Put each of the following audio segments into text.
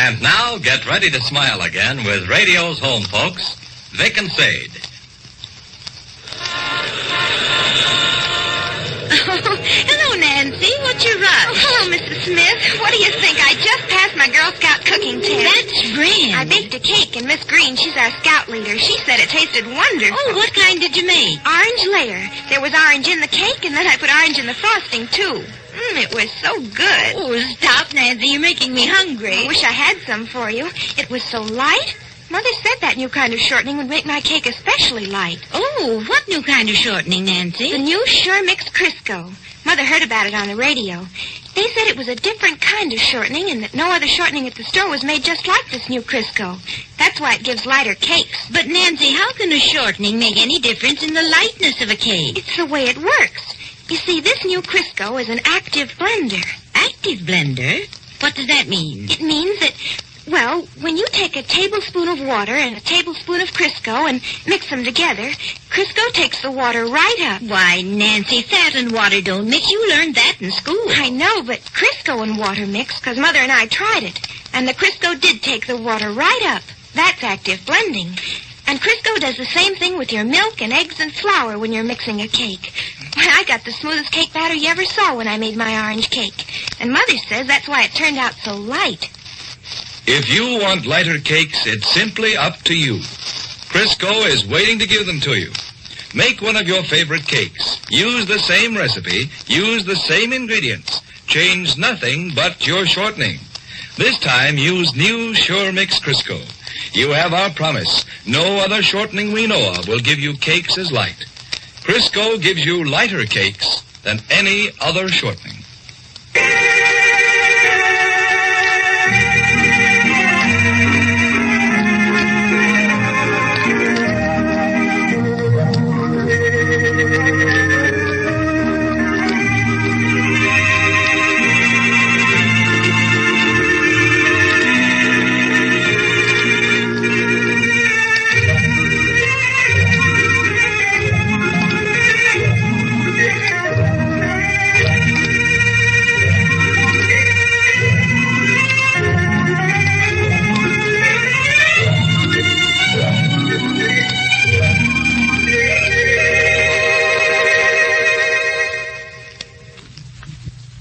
And now, get ready to smile again with radio's home folks, Vic and Sade. Hello, Nancy. What's your rush? Oh, hello, Mrs. Smith. What do you think? I just passed my Girl Scout cooking test. That's grand. I baked a cake, and Miss Green, she's our scout leader. She said it tasted wonderful. Oh, what kind did you make? Orange layer. There was orange in the cake, and then I put orange in the frosting, too. It was so good. Oh, stop, Nancy. You're making me hungry. I wish I had some for you. It was so light. Mother said that new kind of shortening would make my cake especially light. Oh, what new kind of shortening, Nancy? The new Sure Mix Crisco. Mother heard about it on the radio. They said it was a different kind of shortening and that no other shortening at the store was made just like this new Crisco. That's why it gives lighter cakes. But, Nancy, how can a shortening make any difference in the lightness of a cake? It's the way it works. You see, this new Crisco is an active blender. Active blender? What does that mean? It means that, well, when you take a tablespoon of water and a tablespoon of Crisco and mix them together, Crisco takes the water right up. Why, Nancy, fat and water don't mix. You learned that in school. I know, but Crisco and water mix because Mother and I tried it. And the Crisco did take the water right up. That's active blending. And Crisco does the same thing with your milk and eggs and flour when you're mixing a cake. Why, I got the smoothest cake batter you ever saw when I made my orange cake. And Mother says that's why it turned out so light. If you want lighter cakes, it's simply up to you. Crisco is waiting to give them to you. Make one of your favorite cakes. Use the same recipe. Use the same ingredients. Change nothing but your shortening. This time, use new Sure Mix Crisco. You have our promise. No other shortening we know of will give you cakes as light. Crisco gives you lighter cakes than any other shortening.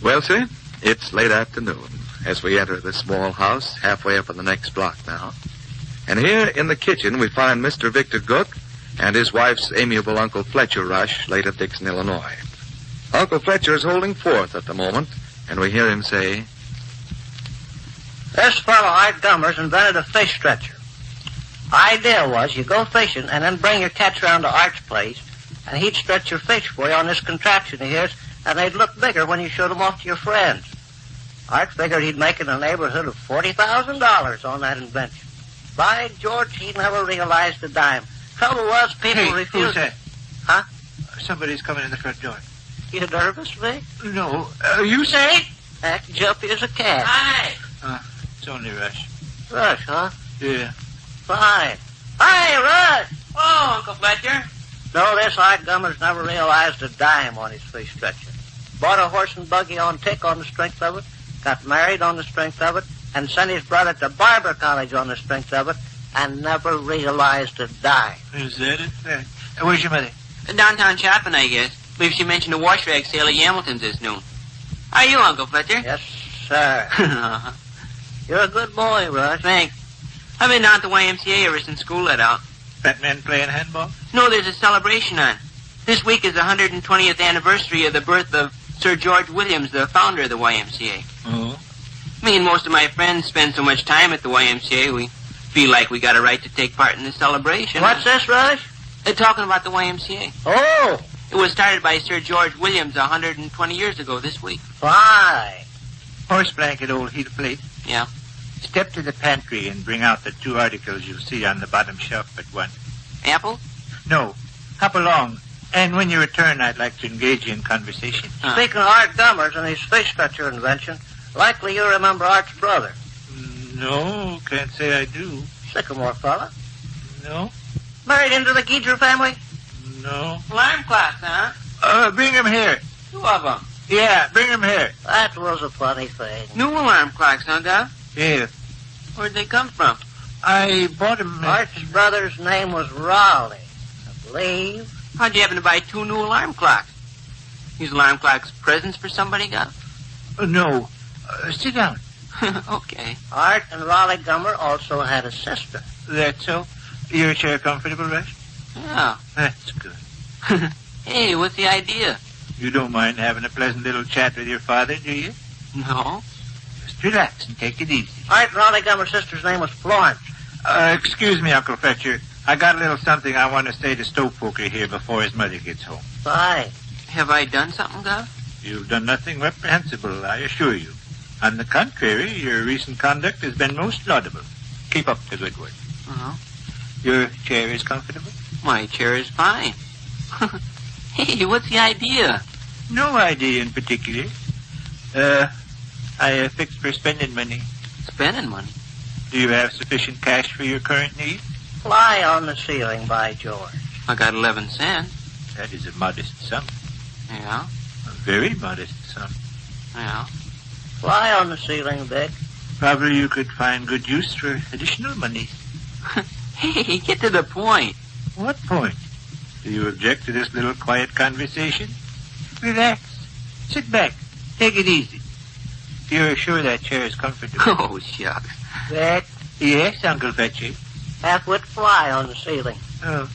Well, sir, it's late afternoon as we enter the small house halfway up on the next block now. And here in the kitchen we find Mr. Victor Gook and his wife's amiable Uncle Fletcher Rush, late of Dixon, Illinois. Uncle Fletcher is holding forth at the moment, and we hear him say, "This fellow, Art Gummers, invented a fish stretcher. Idea was you go fishing and then bring your catch around to Art's place, and he'd stretch your fish for you on this contraption of his, and they'd look bigger when you showed them off to your friends. Art figured he'd make in the neighborhood of $40,000 on that invention. By George, he never realized a dime. Trouble was, people refused. Who's that? Huh? Somebody's coming in the front door. You nervous, Vic? No. You say? Act jumpy as a cat. Hi. It's only Rush. Rush, huh? Yeah. Fine. Hi, Rush! Oh, Uncle Fletcher. No, this Art Gummers never realized a dime on his fish stretcher. Bought a horse and buggy on tick on the strength of it, got married on the strength of it, and sent his brother to barber college on the strength of it, and never realized a dime. Is that it? Where's your mother? Downtown shopping, I guess. Believe she mentioned a wash rag sale at Hamilton's this noon. How are you, Uncle Fletcher? Yes, sir. You're a good boy, Rush. Thanks. I've been down at the YMCA ever since school let out. Fat man playing handball? No, there's a celebration on. This week is the 120th anniversary of the birth of Sir George Williams, the founder of the YMCA. Oh? Me and most of my friends spend so much time at the YMCA, we feel like we got a right to take part in the celebration. What's this, Rush? They're talking about the YMCA. Oh! It was started by Sir George Williams 120 years ago this week. Fine. Horse blanket, old heater plate. Yeah. Step to the pantry and bring out the 2 articles you'll see on the bottom shelf at once. Apple? No. Hop along. And when you return, I'd like to engage you in conversation. Speaking of Art Gummers and his fish stretcher invention, likely you remember Art's brother. No, can't say I do. Sycamore fella. No? Married into the Geedra family? No. Alarm clocks, huh? Bring him here. 2 of them. Yeah, bring him here. That was a funny thing. New alarm clocks, huh, Gov? Yeah. Where'd they come from? I bought them. Art's brother's name was Raleigh, I believe. How'd you happen to buy 2 new alarm clocks? These alarm clocks presents for somebody, Guff? No. Sit down. Okay. Art and Raleigh Gummer also had a sister. That's so. Your chair comfortable, Rush? Yeah. That's good. Hey, what's the idea? You don't mind having a pleasant little chat with your father, do you? No. Just relax and take it easy. Art and Raleigh Gummer's sister's name was Florence. Excuse me, Uncle Fletcher. I got a little something I want to say to Stokepoker here before his mother gets home. Fine. Have I done something, Guff? You've done nothing reprehensible, I assure you. On the contrary, your recent conduct has been most laudable. Keep up the good work. Uh-huh. Your chair is comfortable? My chair is fine. Hey, what's the idea? No idea in particular. I fixed for spending money. Spending money. Do you have sufficient cash for your current needs? Fly on the ceiling, by George. I got 11 cents. That is a modest sum. Yeah, A very modest sum. yeah. Fly on the ceiling, Vic. Probably you could find good use for additional money. Hey, get to the point. What point? Do you object to this little quiet conversation? Relax. Sit back. Take it easy. You're sure that chair is comfortable? Oh, shucks. Vic, Yes, Uncle Fletcher. half-wit fly on the ceiling. Oh,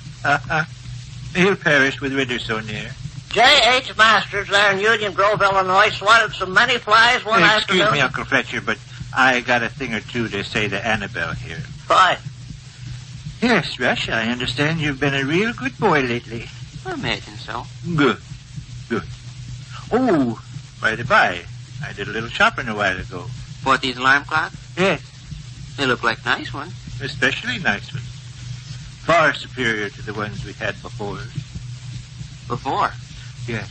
He'll perish with winter so near. J.H. Masters there in Union Grove, Illinois, swatted so many flies one Excuse afternoon. me, Uncle Fletcher, but I got a thing or two to say to Annabelle here. Fine. Yes, Rush, I understand you've been a real good boy lately. I imagine so. Good. Oh, by the by, I did a little shopping a while ago. Bought these alarm clocks? Yes, They look like nice ones. especially nice ones. Far superior to the ones we had before. Before. Yes.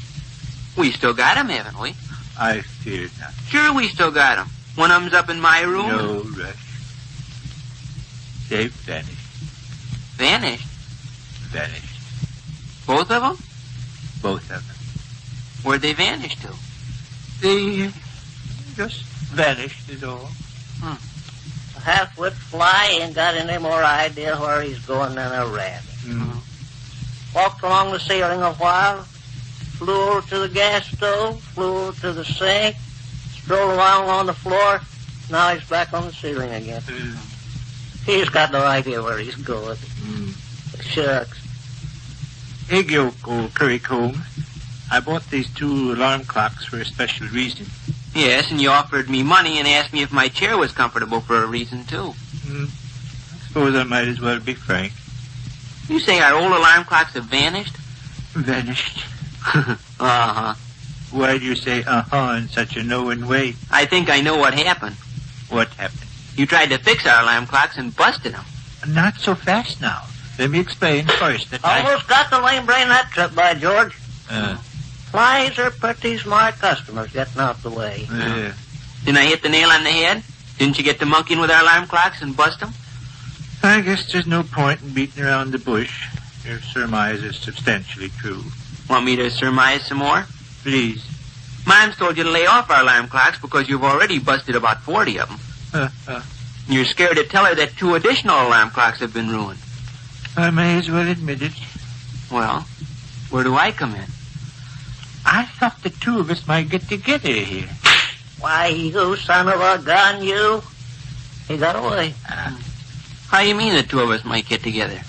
We still got 'em, haven't we? I feared not. Sure, we still got 'em. One of 'em's up in my room. No, Rush. They've vanished. Vanished. Vanished. Both of 'em? Both of them. Where'd they vanish to? They just vanished is all. A half-wit fly ain't got any more idea where he's going than a rabbit. Mm. Walked along the ceiling a while, flew over to the gas stove, flew over to the sink, strolled around on the floor. Now he's back on the ceiling again. He's got no idea where he's going. Shucks. Egg yolk, old currycomb. I bought these 2 alarm clocks for a special reason. Yes, and you offered me money and asked me if my chair was comfortable for a reason, too. I suppose I might as well be frank. You say our old alarm clocks have vanished? Vanished. Uh-huh. Why do you say uh-huh in such a knowing way? I think I know what happened. What happened? You tried to fix our alarm clocks and busted them. Not so fast now. Let me explain first that Almost got the lame brain that trip, by George. I... Flies are pretty smart customers getting out the way. Didn't I hit the nail on the head? Didn't you get to monkeying with our alarm clocks and bust them? I guess there's no point in beating around the bush. Your surmise is substantially true. Want me to surmise some more? Please. Mom's told you to lay off our alarm clocks because you've already busted about 40 of them. You're scared to tell her that 2 additional alarm clocks have been ruined. I may as well admit it. Well, where do I come in? I thought the 2 of us might get together here. Why, you son of a gun, you. He got away. How you mean the 2 of us might get together?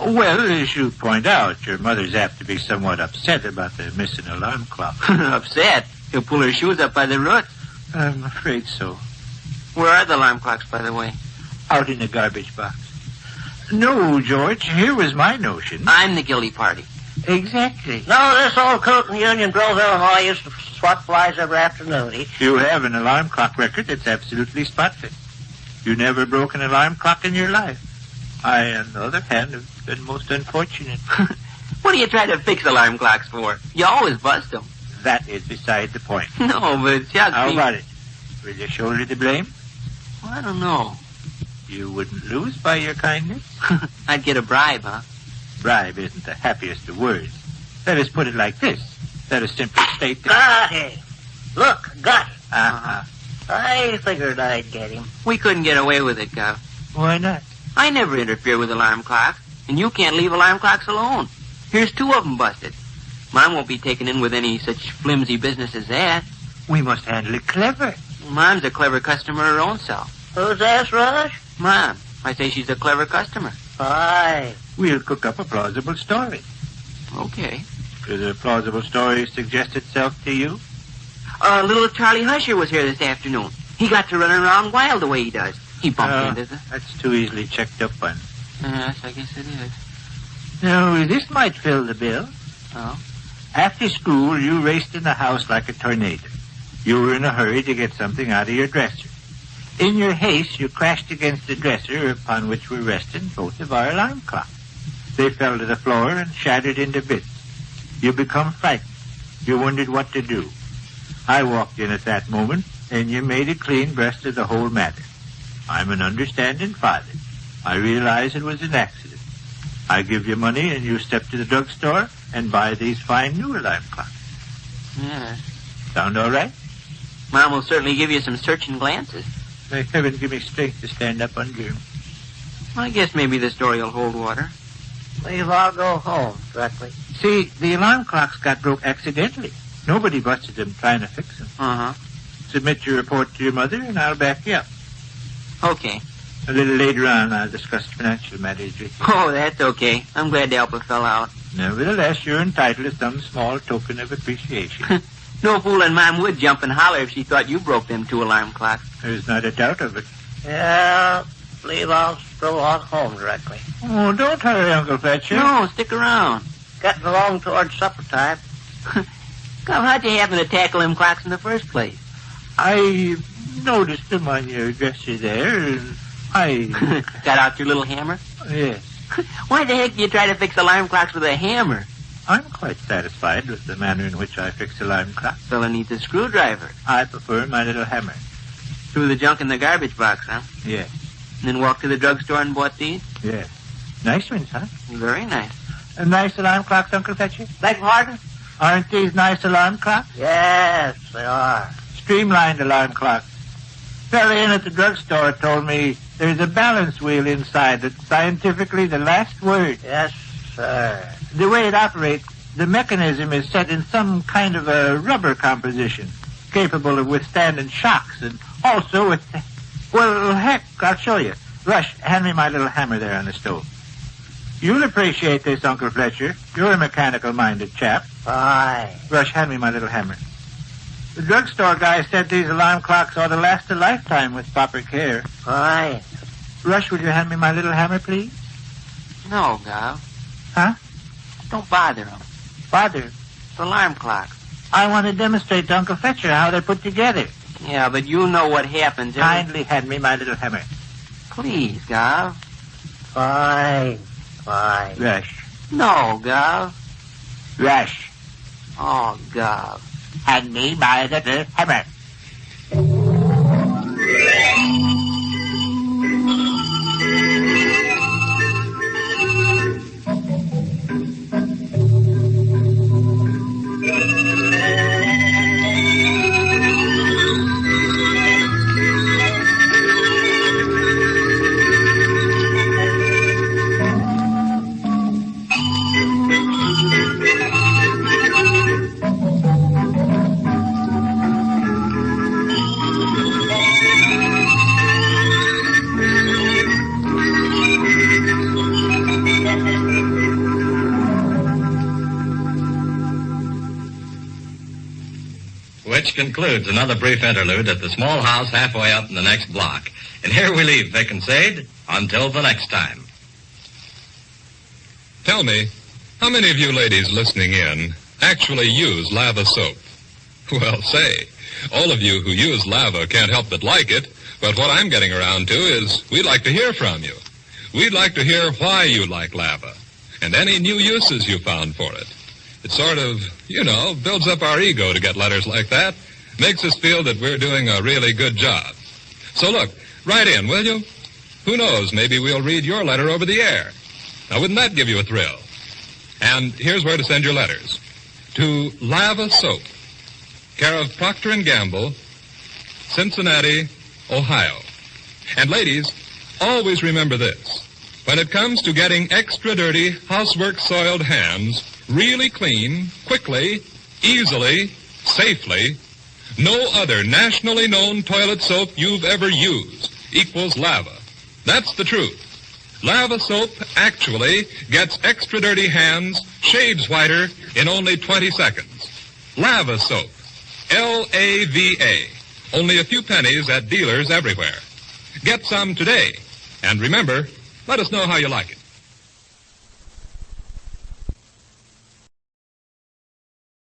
Well, as you point out, your mother's apt to be somewhat upset about the missing alarm clock. Upset? She'll pull her shoes up by the roots. I'm afraid so. Where are the alarm clocks, by the way? Out in the garbage box. No, George, here was my notion. I'm the guilty party. Exactly. No, this old coot in Union Grove, Illinois used to swat flies every afternoon. You have an alarm clock record that's absolutely spotless. You never broke an alarm clock in your life. I, on the other hand, have been most unfortunate. What do you try to fix alarm clocks for? You always bust them. That is beside the point. No, but shucks. How about it? Will you shoulder the blame? Well, I don't know. You wouldn't lose by your kindness? I'd get a bribe, huh? Bribe isn't the happiest of words. Let us put it like this. Let us simply state that... Got it. Look, got it. Uh-huh. I figured I'd get him. We couldn't get away with it, Gov. Why not? I never interfere with alarm clocks, and you can't leave alarm clocks alone. Here's 2 of them busted. Mom won't be taken in with any such flimsy business as that. We must handle it clever. Mom's a clever customer her own self. Who's that, Rush? Mom, I say she's a clever customer. Aye. We'll cook up a plausible story. Okay. Does a plausible story suggest itself to you? Little Charlie Husher was here this afternoon. He got to running around wild the way he does. He bumped into the... That's too easily checked up on. Yes, I guess it is. Now, this might fill the bill. Oh? After school, you raced in the house like a tornado. You were in a hurry to get something out of your dresser. In your haste, you crashed against the dresser upon which were resting both of our alarm clocks. They fell to the floor and shattered into bits. You become frightened. You wondered what to do. I walked in at that moment, and you made a clean breast of the whole matter. I'm an understanding father. I realize it was an accident. I give you money, and you step to the drugstore and buy these fine new alarm clocks. Yes. Sound all right? Mom will certainly give you some searching glances. May heaven give me strength to stand up under him. I guess maybe the story will hold water. We've all go home directly. See, the alarm clocks got broke accidentally. Nobody busted them trying to fix them. Uh-huh. Submit your report to your mother, and I'll back you up. Okay. A little later on, I'll discuss financial matters with you. Oh, that's okay. I'm glad to help a fellow out. Nevertheless, you're entitled to some small token of appreciation. No foolin' Mom would jump and holler if she thought you broke them 2 alarm clocks. There's not a doubt of it. Yeah, believe I'll stroll on home directly. Oh, don't hurry, Uncle Fletcher. No, stick around. Getting along towards supper time. Come, how'd you happen to tackle them clocks in the first place? I noticed them on your dresser there, and I... Got out your little hammer? Yes. Why the heck do you try to fix alarm clocks with a hammer? I'm quite satisfied with the manner in which I fix alarm clocks. Fella needs a screwdriver. I prefer my little hammer. Threw the junk in the garbage box, huh? Yes. And then walked to the drugstore and bought these? Yes. Nice ones, huh? Very nice. Nice alarm clocks, Uncle Fletcher? Beg pardon? Aren't these nice alarm clocks? Yes, they are. Streamlined alarm clocks. Fella in at the drugstore told me there's a balance wheel inside that's scientifically the last word. Yes, sir. The way it operates, the mechanism is set in some kind of a rubber composition, capable of withstanding shocks, and also with... Well, heck, I'll show you. Rush, hand me my little hammer there on the stove. You'll appreciate this, Uncle Fletcher. You're a mechanical-minded chap. Aye. Rush, hand me my little hammer. The drugstore guy said these alarm clocks ought to last a lifetime with proper care. Aye. Rush, will you hand me my little hammer, please? No, Gov. Huh? Don't bother them. Father, It's alarm clocks. I want to demonstrate to Uncle Fletcher how they're put together. Yeah, but you know what happens. Kindly hand me my little hammer. Please, Gov. Fine. Fine. Rush. No, Gov. Rush. Oh, Gov. Hand me my little hammer. Which concludes another brief interlude at the small house halfway up in the next block. And here we leave Vic and Sade until the next time. Tell me, how many of you ladies listening in actually use lava soap? Well, say, all of you who use lava can't help but like it, but what I'm getting around to is we'd like to hear from you. We'd like to hear why you like lava and any new uses you found for it. It sort of, builds up our ego to get letters like that. Makes us feel that we're doing a really good job. So look, write in, will you? Who knows, maybe we'll read your letter over the air. Now, wouldn't that give you a thrill? And here's where to send your letters. To Lava Soap, care of Procter & Gamble, Cincinnati, Ohio. And ladies, always remember this. When it comes to getting extra dirty, housework-soiled hands really clean, quickly, easily, safely, no other nationally known toilet soap you've ever used equals Lava. That's the truth. Lava soap actually gets extra dirty hands shades whiter in only 20 seconds. Lava soap. L-A-V-A. Only a few pennies at dealers everywhere. Get some today. And remember, let us know how you like it.